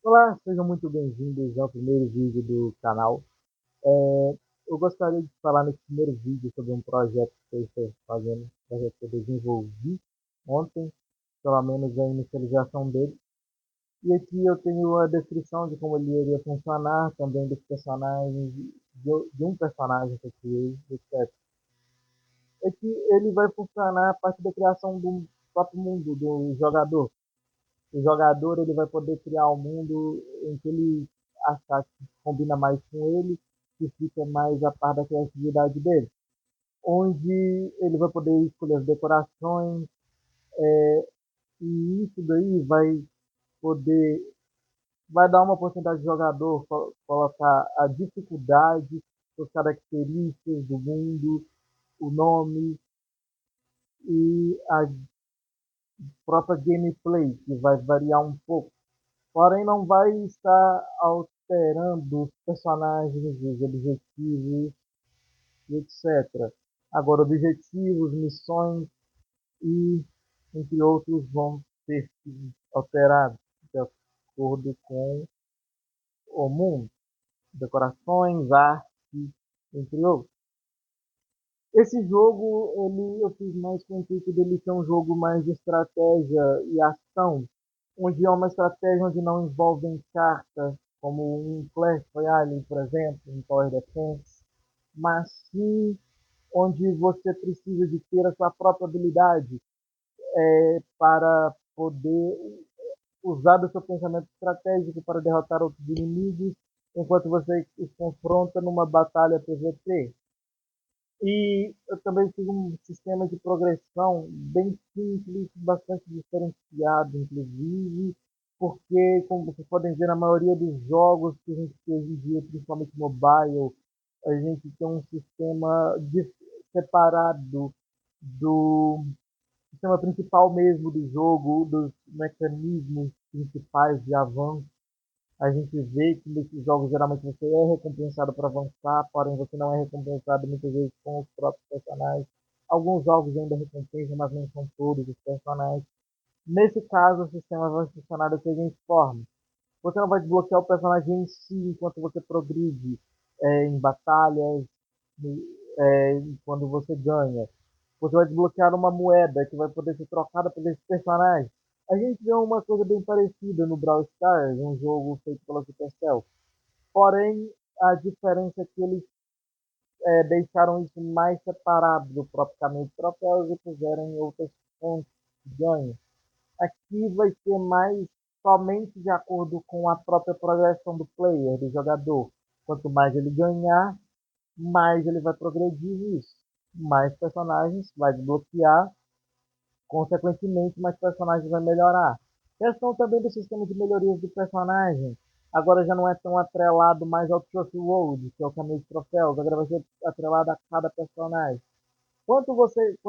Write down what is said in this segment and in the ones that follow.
Olá, sejam muito bem-vindos ao primeiro vídeo do canal. Eu gostaria de falar nesse primeiro vídeo sobre um projeto que eu estou fazendo, um projeto que eu desenvolvi ontem, pelo menos a inicialização dele. E aqui eu tenho a descrição de como ele iria funcionar, também dos personagens, de um personagem que eu criei, etc. Aqui ele vai funcionar a partir da criação do próprio mundo do jogador. O jogador ele vai poder criar um mundo em que ele achar que combina mais com ele, que fica mais a par da criatividade dele, onde ele vai poder escolher as decorações, e isso daí vai dar uma oportunidade de jogador colocar a dificuldade, as características do mundo, o nome e a própria gameplay, que vai variar um pouco. Porém, não vai estar alterando os personagens, os objetivos, etc. Agora, objetivos, missões e, entre outros, vão ser alterados de acordo com o mundo, decorações, arte, entre outros. Esse jogo, eu fiz mais com o intuito dele ser um jogo mais de estratégia e ação, onde é uma estratégia onde não envolvem cartas, como um Clash Royale, por exemplo, um Tower Defense, mas sim onde você precisa de ter a sua própria habilidade para poder usar do seu pensamento estratégico para derrotar outros inimigos, enquanto você os confronta numa batalha PVP. E eu também fiz um sistema de progressão bem simples, bastante diferenciado, inclusive, porque, como vocês podem ver, na maioria dos jogos que a gente tem hoje em dia, principalmente mobile, a gente tem um sistema separado do sistema principal mesmo do jogo, dos mecanismos principais de avanço. A gente vê que nesses jogos geralmente você é recompensado para avançar, porém você não é recompensado muitas vezes com os próprios personagens. Alguns jogos ainda recompensam, mas não são todos os personagens. Nesse caso, o sistema vai funcionar da seguinte forma: você não vai desbloquear o personagem em si enquanto você progride em batalhas, quando você ganha. Você vai desbloquear uma moeda que vai poder ser trocada por esse personagem. A gente vê uma coisa bem parecida no Brawl Stars, um jogo feito pela Supercell. Porém, a diferença é que eles deixaram isso mais separado do próprio caminho de troféus e puseram em outras fontes de ganho. Aqui vai ser mais somente de acordo com a própria progressão do player, do jogador. Quanto mais ele ganhar, mais ele vai progredir nisso. Mais personagens vai desbloquear, consequentemente, mais personagens vai melhorar. Questão também do sistema de melhorias do personagem. Agora já não é tão atrelado mais ao Trophy Road, que é o caminho de troféus. Agora vai ser atrelado a cada personagem. Quanto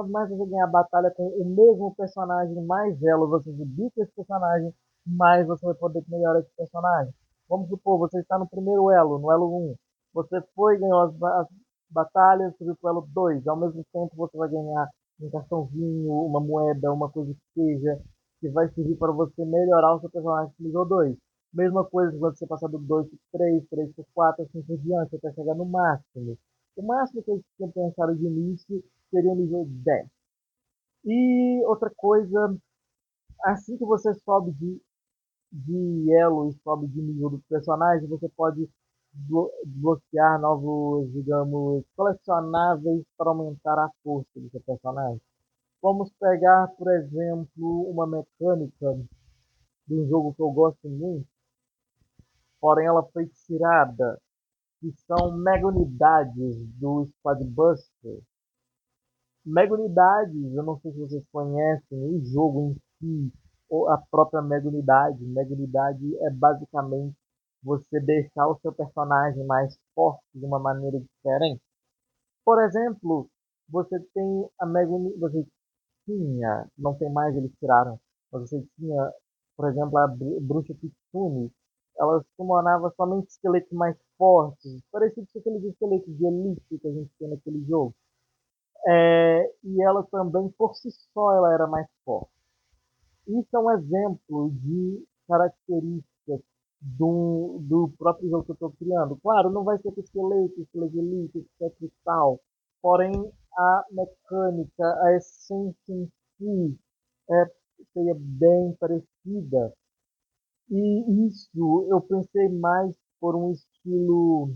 mais você ganhar a batalha com o mesmo personagem, mais elo você subir com esse personagem, mais você vai poder melhorar esse personagem. Vamos supor, você está no primeiro elo, no elo 1. Você foi, ganhou as batalhas, subiu para o elo 2. Ao mesmo tempo você vai ganhar um cartãozinho, uma moeda, uma coisa que seja, que vai servir para você melhorar o seu personagem no nível 2. Mesma coisa quando você passar do 2 para 3, 3 para 4, assim por diante, até chegar no máximo. O máximo que eu tinha pensado de início seria o nível 10. E outra coisa, assim que você sobe de elo e sobe de nível do personagem, você pode desbloquear novos, digamos, colecionáveis para aumentar a força do seu personagem. Vamos pegar, por exemplo, uma mecânica de um jogo que eu gosto muito, porém ela foi tirada, que são mega unidades do Squad Buster. Mega Unidades, eu não sei se vocês conhecem o jogo em si, ou a própria Mega Unidade. Mega Unidade é basicamente você deixar o seu personagem mais forte de uma maneira diferente. Por exemplo, você tem a Mega Unidade, você tinha, não tem mais, eles tiraram, mas você tinha, por exemplo, a Bruxa Kitsune. Ela summonava somente esqueletos mais fortes, parecido com aqueles esqueletos de elite que a gente tem naquele jogo. E ela também, por si só, ela era mais forte. Isso é um exemplo de características do próprio jogo que eu estou criando. Claro, não vai ser com esqueleto elite, etc e tal. Porém, a mecânica, a essência em si é, seria bem parecida. E isso eu pensei mais por um estilo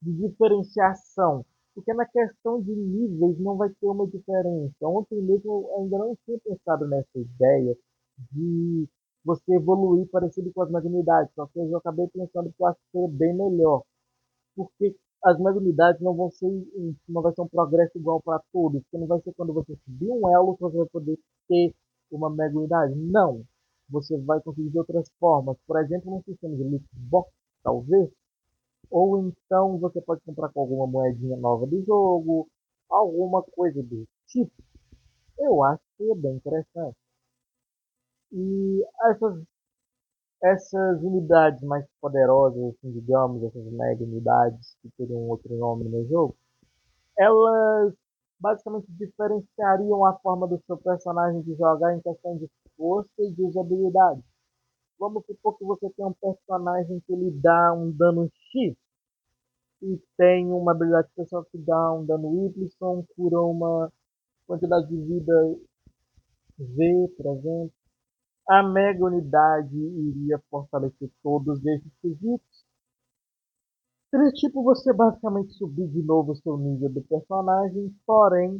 de diferenciação. Porque na questão de níveis não vai ter uma diferença. Ontem mesmo eu ainda não tinha pensado nessa ideia de você evoluir parecido com as magnidades, só que eu acabei pensando que eu acho que seria bem melhor, porque as magnidades não vai ser um progresso igual para todos, porque não vai ser quando você subir um elo que você vai poder ter uma mega unidade. Não. Você vai conseguir de outras formas. Por exemplo, num sistema de loot box, talvez, ou então você pode comprar com alguma moedinha nova do jogo, alguma coisa do tipo. Eu acho que é bem interessante. E essas unidades mais poderosas, assim, digamos, essas mega unidades que teriam outro nome no jogo, elas basicamente diferenciariam a forma do seu personagem de jogar em questão de força e de usabilidade. Vamos supor que você tem um personagem que ele dá um dano X e tem uma habilidade especial que dá um dano Y, cura uma quantidade de vida V, por exemplo. A mega unidade iria fortalecer todos esses quesitos. Seria tipo você basicamente subir de novo o seu nível do personagem, porém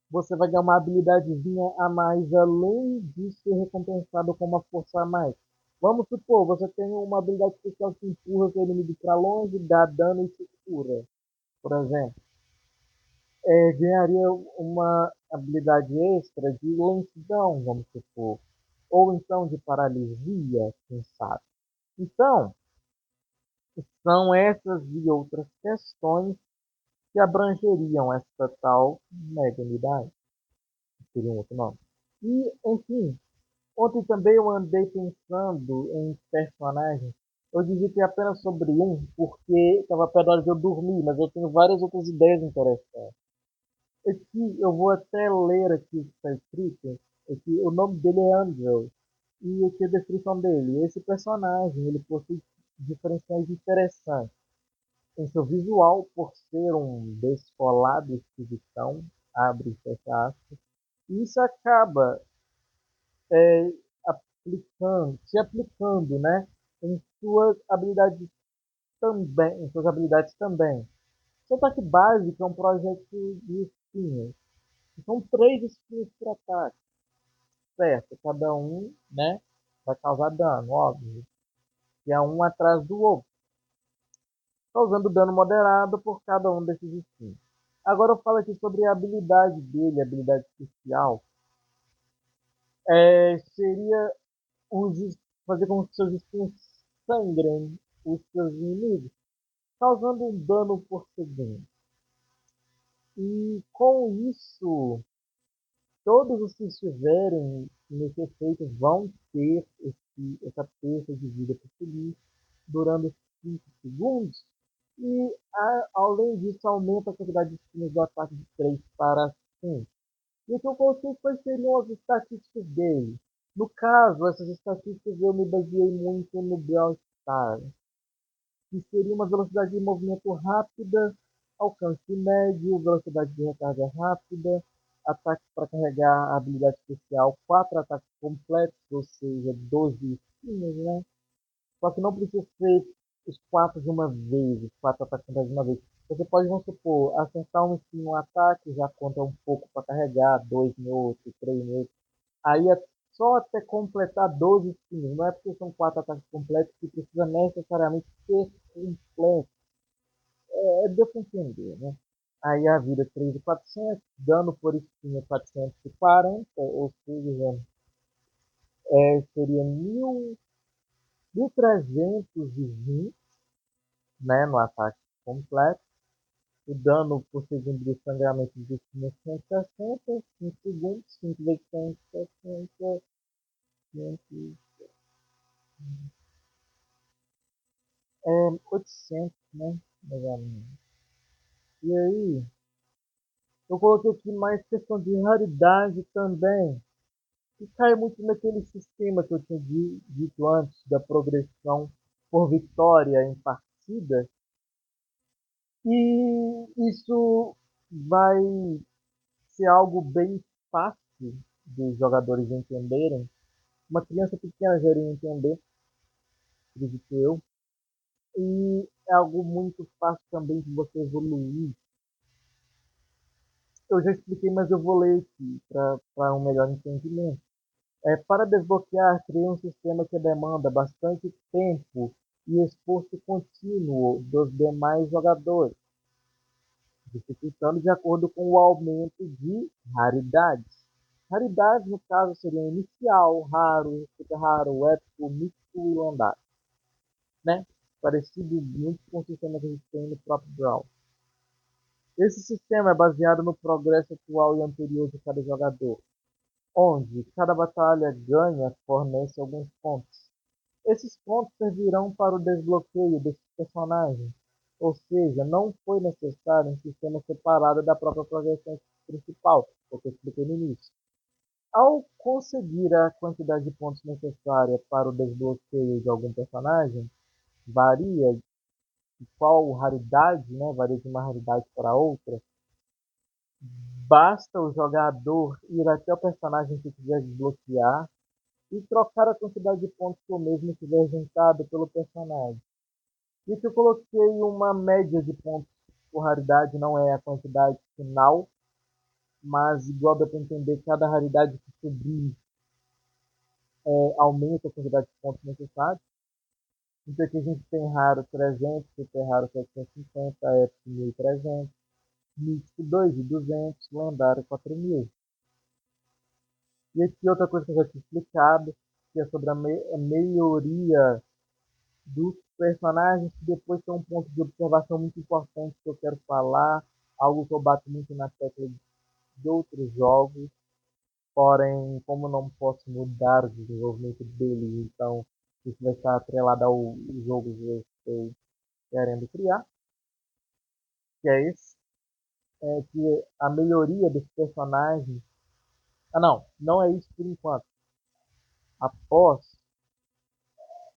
você vai ganhar uma habilidadezinha a mais, além de ser recompensado com uma força a mais. Vamos supor, você tem uma habilidade especial que empurra seu inimigo para longe, dá dano e se cura, por exemplo. Ganharia uma habilidade extra de lentidão, vamos supor. Ou então de paralisia, quem sabe. Então, são essas e outras questões que abrangeriam essa tal mega unidade, que seria um outro nome. E, enfim, ontem também eu andei pensando em personagens. Eu digitei apenas sobre um, porque estava perto da hora de eu dormir, mas eu tenho várias outras ideias interessantes. Aqui, eu vou até ler aqui o que está escrito. Aqui, o nome dele é Andrew. E aqui a descrição dele. Esse personagem, ele possui diferenciais interessantes em seu visual, por ser um descolado esquisitão, abre e fecha aspas. E isso acaba é, se aplicando, né, em suas habilidades também. Seu ataque básico é um projeto de espinhos. São três espinhos por ataque, certo? Cada um, né, vai causar dano, óbvio. E é um atrás do outro, causando dano moderado por cada um desses espinhos. Agora eu falo aqui sobre a habilidade dele, a habilidade especial. Seria fazer com que seus espinhos sangrem os seus inimigos, causando um dano por segundo. E com isso, todos os que estiverem nesse efeito vão ter essa perda de vida por seguir durante 5 segundos. E, além disso, aumenta a quantidade de espinhos do ataque de 3 para 5. E o que eu coloquei quais seriam as estatísticas dele. No caso, essas estatísticas eu me baseei muito no Brawl Stars, que seria uma velocidade de movimento rápida, alcance médio, velocidade de recarga rápida, ataque para carregar a habilidade especial, 4 ataques completos, ou seja, 12 espinhos, né? Só que não precisa ser os 4 de uma vez, os 4 ataques completos de uma vez. Você pode, vamos supor, acertar um espinho no ataque, já conta um pouco para carregar, 2 no outro, 3 no outro. Aí é só até completar 12 espinhos. Não é porque são 4 ataques completos que precisa necessariamente ser completo. Deu para entender, né? Aí a vida 3.400, dano por espinha 440, ou seja, seria 1.320, né, no ataque completo. O dano por segundo do sangramento de espinha 160, 5 segundos, 5 vezes 160, 500, 800, né? Mais ou menos. E aí, eu coloquei aqui mais questão de raridade também, que cai muito naquele sistema que eu tinha dito antes, da progressão. por vitória em partida, e isso vai ser algo bem fácil dos jogadores entenderem. Uma criança pequena já iria entender, acredito eu, e é algo muito fácil também de você evoluir. Eu já expliquei, mas eu vou ler aqui para um melhor entendimento. Para desbloquear, criei um sistema que demanda bastante tempo e esforço contínuo dos demais jogadores, dificultando de acordo com o aumento de raridades. Raridades, no caso, seriam inicial, raro, super raro, épico, mítico e lendário, né? Parecido muito com o sistema que a gente tem no próprio Brawl. Esse sistema é baseado no progresso atual e anterior de cada jogador, onde cada batalha ganha fornece alguns pontos. Esses pontos servirão para o desbloqueio desses personagens, ou seja, não foi necessário um sistema separado da própria progressão principal, como eu expliquei no início. Ao conseguir a quantidade de pontos necessária para o desbloqueio de algum personagem, varia de qual raridade, né? Varia de uma raridade para outra. Basta o jogador ir até o personagem que quiser desbloquear e trocar a quantidade de pontos que o mesmo tiver juntado pelo personagem. E que eu coloquei uma média de pontos por raridade, não é a quantidade final, mas igual dá para entender, cada raridade que subir aumenta a quantidade de pontos necessários. Então aqui a gente tem raro 300, super raro 750, épico 1300, místico 2200, lendário 4000. E aqui outra coisa que eu já tinha explicado, que é sobre a melhoria dos personagens, que depois tem um ponto de observação muito importante que eu quero falar, algo que eu bato muito na tecla de outros jogos, porém, como não posso mudar o desenvolvimento deles, então isso vai estar atrelado ao jogo que eu estou querendo criar, que é esse, que a melhoria dos personagens. Ah, não, não é isso por enquanto. Após